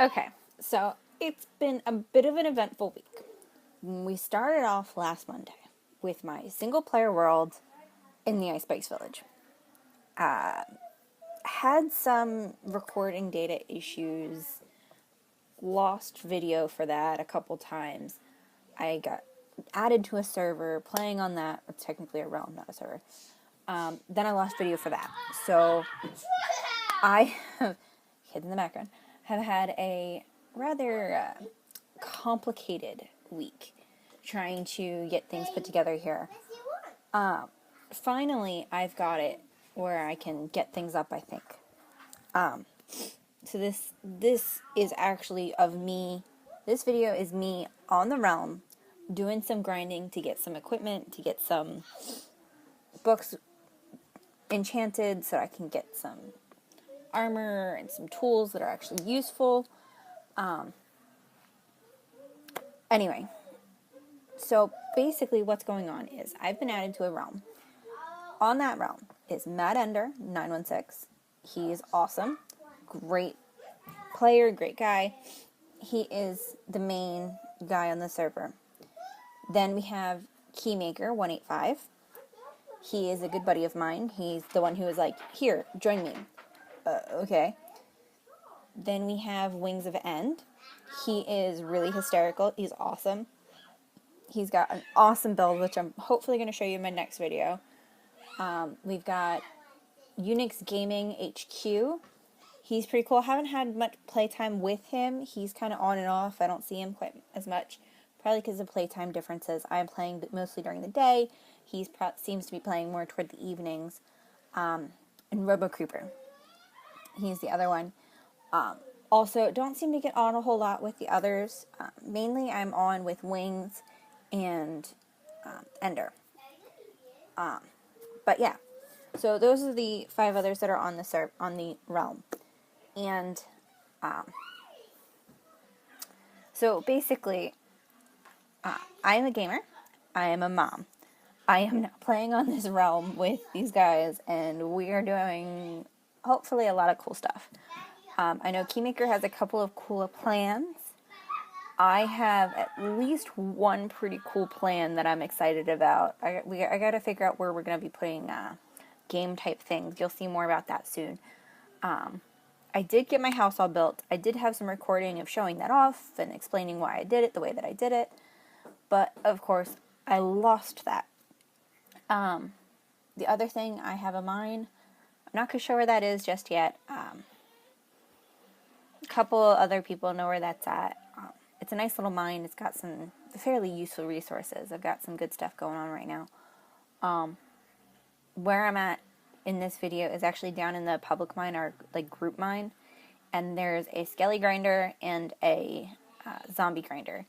Okay, so it's been a bit of an eventful week. We started off last Monday with my single player world in the Ice Spikes Village. Had some recording data issues, lost video for that a couple times. I got added to a server, playing on that, or technically a realm, not a server. Then I lost video for that. So I, hid in the background, have had a rather complicated week trying to get things put together here. Finally, I've got it where I can get things up, I think. So this is actually of me. This video is me on the realm doing some grinding to get some equipment, to get some books enchanted so I can get some armor and some tools that are actually useful. Anyway, so basically what's going on is I've been added to a realm. On that realm is Matt Ender 916. He is awesome. Great player, great guy. He is the main guy on the server. Then we have Keymaker 185. He is a good buddy of mine. He's the one who was like, here, join me. Okay. Then we have Wingsofend. He is really hysterical. He's awesome. He's got an awesome build, which I'm hopefully going to show you in my next video. We've got unixgaminghq. He's pretty cool. I haven't had much playtime with him. He's kind of on and off. I don't see him quite as much, probably because of playtime differences. I'm playing mostly during the day. He seems to be playing more toward the evenings. And robocreeper. He's the other one. Also, don't seem to get on a whole lot with the others. Mainly, I'm on with Wings and Ender. But yeah, so those are the 5 others that are on the realm. And so basically, I am a gamer. I am a mom. I am now playing on this realm with these guys, and we are doing hopefully a lot of cool stuff. I know Keymaker has a couple of cool plans. I have at least one pretty cool plan that I'm excited about. I got to figure out where we're going to be putting game type things. You'll see more about that soon. I did get my house all built. I did have some recording of showing that off and explaining why I did it the way that I did it. But, of course, I lost that. The other thing I have a mine, I'm not going to show where that is just yet. A couple other people know where that's at. It's a nice little mine. It's got some fairly useful resources. I've got some good stuff going on right now. Where I'm at in this video is actually down in the public mine, or like group mine, and there's a skelly grinder and a zombie grinder.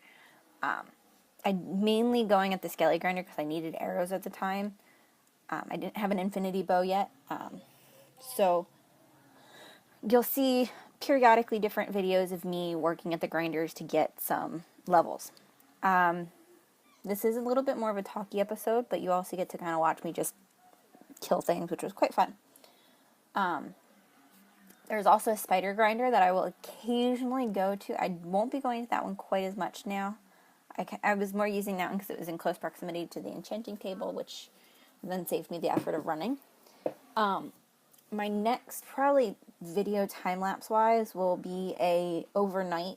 I'm mainly going at the skelly grinder because I needed arrows at the time. I didn't have an infinity bow yet, so you'll see periodically different videos of me working at the grinders to get some levels. This is a little bit more of a talky episode, but you also get to kind of watch me just kill things, which was quite fun. There's also a spider grinder that I will occasionally go to. I won't be going to that one quite as much now. I was more using that one because it was in close proximity to the enchanting table, which then saved me the effort of running. My next probably video time-lapse wise will be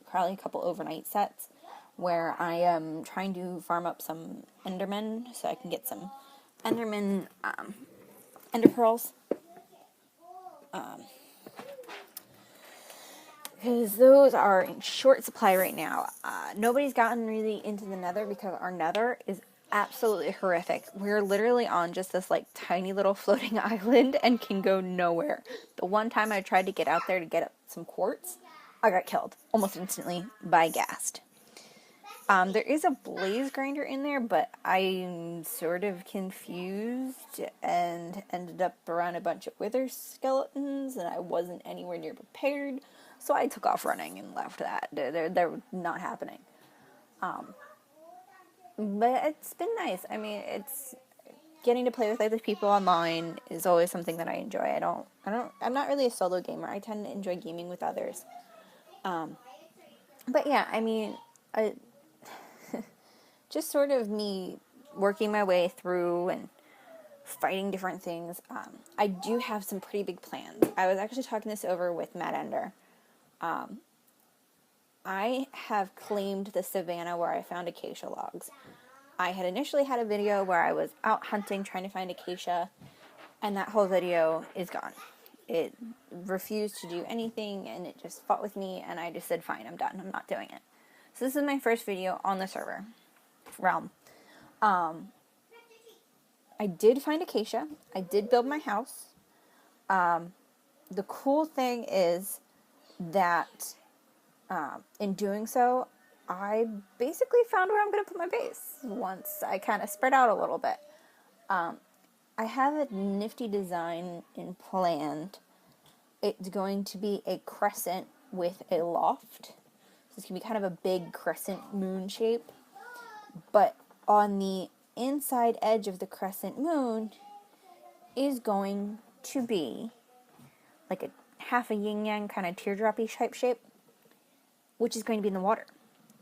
probably a couple overnight sets where I am trying to farm up some endermen so I can get some enderman ender pearls. Because those are in short supply right now. Nobody's gotten really into the nether because our nether is absolutely horrific. We're literally on just this like tiny little floating island and can go nowhere. The one time I tried to get out there to get some quartz, I got killed almost instantly by ghast. There is a blaze grinder in there, but I'm sort of confused and ended up around a bunch of wither skeletons, and I wasn't anywhere near prepared, so I took off running and left that. They're not happening. But it's been nice. I mean, it's getting to play with other people online is always something that I enjoy. I'm not really a solo gamer. I tend to enjoy gaming with others. But yeah, I mean, I, just sort of me working my way through and fighting different things. I do have some pretty big plans. I was actually talking this over with Matt Ender. I have claimed the savannah where I found acacia logs. I had initially had a video where I was out hunting trying to find acacia, and that whole video is gone. It refused to do anything, and it just fought with me, and I just said, fine, I'm done. I'm not doing it. So this is my first video on the server realm. I did find acacia. I did build my house. The cool thing is that in doing so, I basically found where I'm going to put my base once I kind of spread out a little bit. I have a nifty design in planned. It's going to be a crescent with a loft. So it's going to be kind of a big crescent moon shape. But on the inside edge of the crescent moon is going to be like a half a yin-yang kind of teardroppy type shape, which is going to be in the water.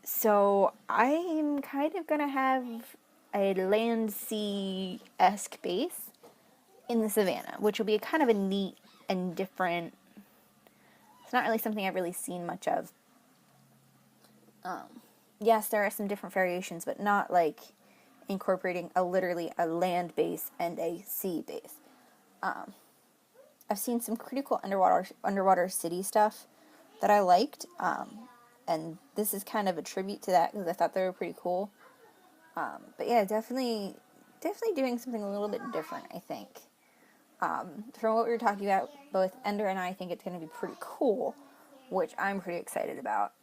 So I'm kind of going to have a land sea-esque base in the savannah, which will be kind of a neat and different. It's not really something I've really seen much of. Yes, there are some different variations, but not like incorporating literally a land base and a sea base. I've seen some pretty cool underwater city stuff that I liked, and this is kind of a tribute to that because I thought they were pretty cool. But yeah, definitely doing something a little bit different, I think. From what we were talking about, both Ender and I think it's going to be pretty cool, which I'm pretty excited about.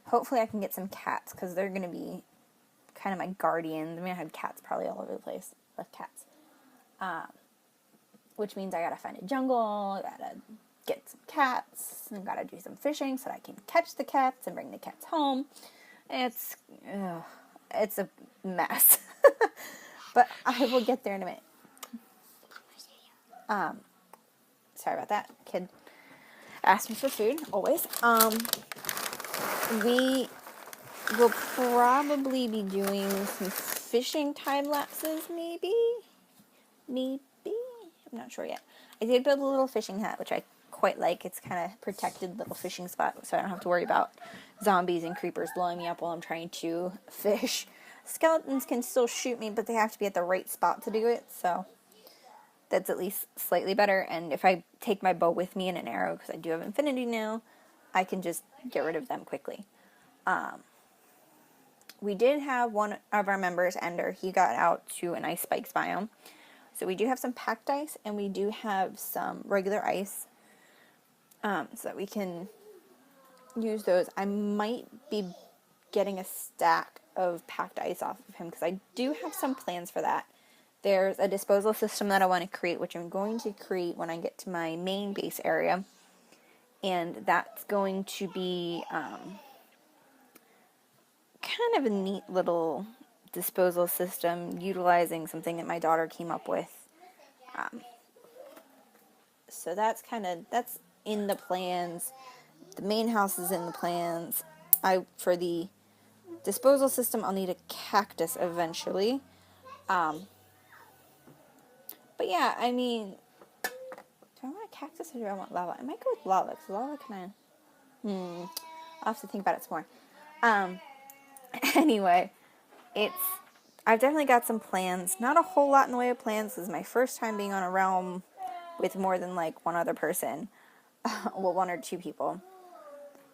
Hopefully I can get some cats, because they're going to be kind of my guardians. I mean, I have cats probably all over the place. I love cats. Which means I gotta find a jungle, gotta get some cats, and gotta do some fishing so that I can catch the cats and bring the cats home. It's a mess. But I will get there in a minute. Sorry about that. Kid asked me for food, always. We will probably be doing some fishing time lapses, maybe? I'm not sure yet. I did build a little fishing hut, which I quite like. It's kind of protected little fishing spot, so I don't have to worry about zombies and creepers blowing me up while I'm trying to fish. Skeletons can still shoot me, but they have to be at the right spot to do it, so that's at least slightly better. And if I take my bow with me and an arrow, because I do have infinity now, I can just get rid of them quickly. We did have one of our members, Ender, he got out to an ice spikes biome. So we do have some packed ice, and we do have some regular ice, so that we can use those. I might be getting a stack of packed ice off of him, because I do have some plans for that. There's a disposal system that I want to create, which I'm going to create when I get to my main base area, and that's going to be kind of a neat little disposal system utilizing something that my daughter came up with. So that's in the plans. The main house is in the plans. For the disposal system, I'll need a cactus eventually. But yeah, I mean, do I want a cactus or do I want lava? I might go with lava, because lava kind of, I'll have to think about it some more. Anyway, I've definitely got some plans. Not a whole lot in the way of plans. This is my first time being on a realm with more than like one other person. Well, one or two people.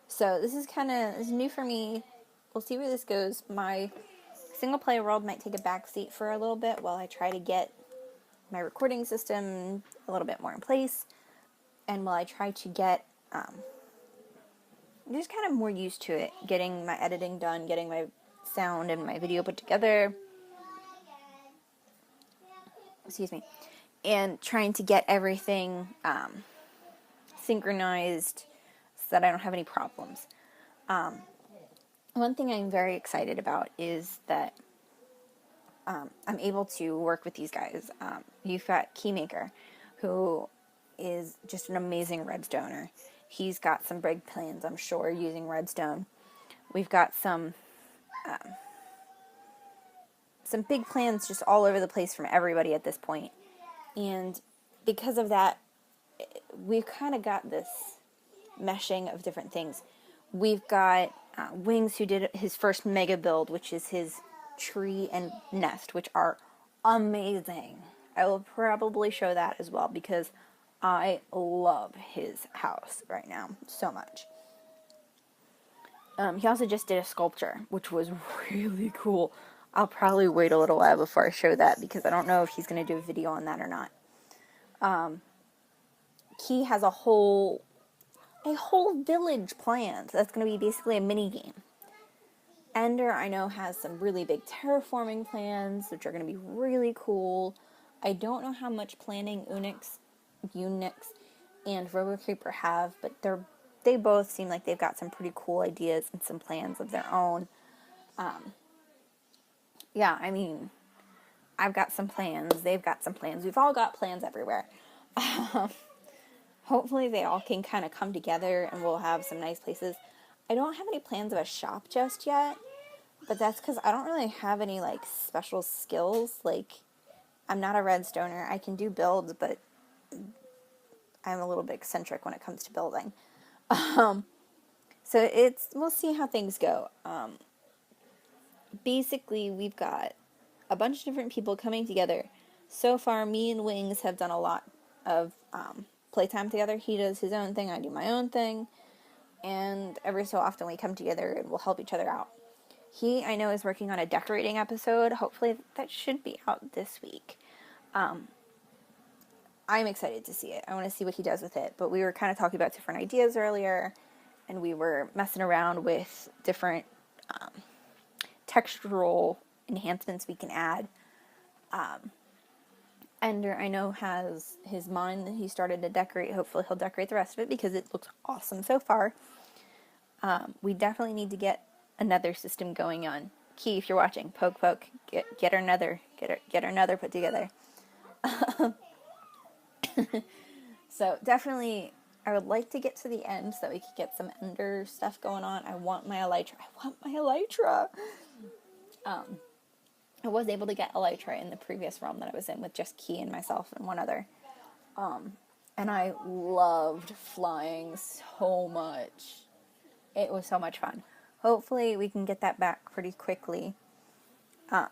So this is new for me. We'll see where this goes. My single player world might take a backseat for a little bit while I try to get my recording system a little bit more in place. And while I try to get just kind of more used to it, getting my editing done, getting my sound and my video put together. Excuse me. And trying to get everything synchronized so that I don't have any problems. One thing I'm very excited about is that I'm able to work with these guys. You've got Keymaker, who is just an amazing redstoner. He's got some big plans, I'm sure, using redstone. We've got some big plans just all over the place from everybody at this point. And because of that, we've kind of got this meshing of different things. We've got Wings, who did his first mega build, which is his tree and nest, which are amazing. I will probably show that as well because I love his house right now so much. He also just did a sculpture, which was really cool. I'll probably wait a little while before I show that because I don't know if he's going to do a video on that or not. He has a whole village planned. That's going to be basically a mini game. Ender, I know, has some really big terraforming plans, which are going to be really cool. I don't know how much planning Unix, and robocreeper have, but they both seem like they've got some pretty cool ideas and some plans of their own. Yeah, I mean, I've got some plans, they've got some plans, we've all got plans everywhere. Hopefully they all can kind of come together and we'll have some nice places. I don't have any plans of a shop just yet, but that's because I don't really have any, like, special skills. Like, I'm not a redstoner. I can do builds, but I'm a little bit eccentric when it comes to building. So we'll see how things go. Basically, we've got a bunch of different people coming together. So far, me and Wings have done a lot of playtime together. He does his own thing, I do my own thing, and every so often we come together and we'll help each other out. He, I know, is working on a decorating episode. Hopefully that should be out this week. I'm excited to see it. I want to see what he does with it, but we were kind of talking about different ideas earlier, and we were messing around with different textural enhancements we can add. Ender, I know, has his mine that he started to decorate. Hopefully he'll decorate the rest of it because it looks awesome so far. We definitely need to get another system going on. Key, if you're watching, poke, get our nether put together. So definitely, I would like to get to the end so that we could get some Ender stuff going on. I want my elytra. I was able to get elytra in the previous realm that I was in with just Key and myself and one other. And I loved flying so much. It was so much fun. Hopefully we can get that back pretty quickly. I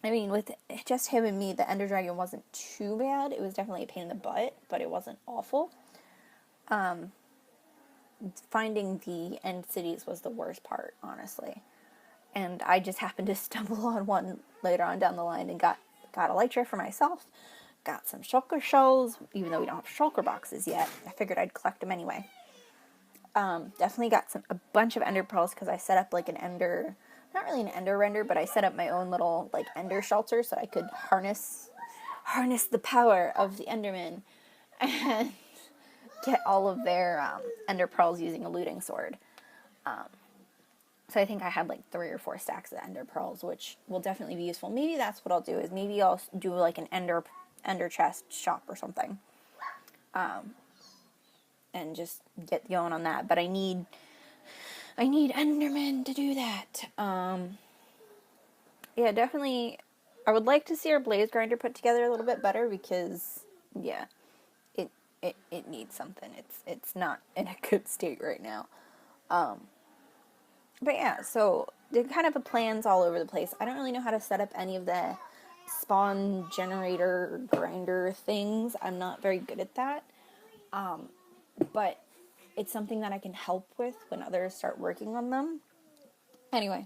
mean, with just him and me, the Ender Dragon wasn't too bad. It was definitely a pain in the butt, but it wasn't awful. Finding the end cities was the worst part, honestly. And I just happened to stumble on one later on down the line and got elytra for myself. Got some shulker shells, even though we don't have shulker boxes yet. I figured I'd collect them anyway. Definitely got a bunch of ender pearls because I set up like an ender, not really an ender render, but I set up my own little like ender shelter so I could harness the power of the endermen and get all of their ender pearls using a looting sword. So I think I had like 3 or 4 stacks of ender pearls, which will definitely be useful. Maybe that's what I'll do, is maybe I'll do like an ender chest shop or something. And just get going on that. But I need endermen to do that. Yeah, definitely. I would like to see our blaze grinder put together a little bit better because, yeah, it needs something. It's not in a good state right now. But yeah, so they're kind of plans all over the place. I don't really know how to set up any of the spawn generator grinder things. I'm not very good at that. But it's something that I can help with when others start working on them. Anyway,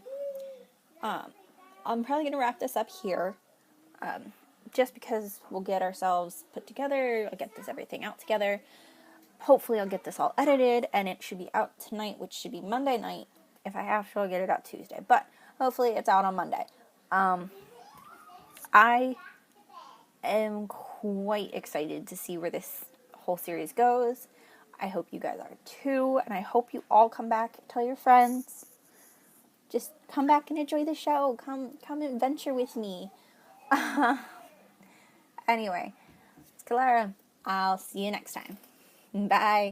I'm probably going to wrap this up here. Just because we'll get ourselves put together, I'll get everything out together. Hopefully I'll get this all edited, and it should be out tonight, which should be Monday night. If I have to, I'll get it out Tuesday. But hopefully it's out on Monday. I am quite excited to see where this whole series goes. I hope you guys are too, and I hope you all come back, tell your friends. Just come back and enjoy the show. Come adventure with me. Anyway, it's Kalara. I'll see you next time. Bye.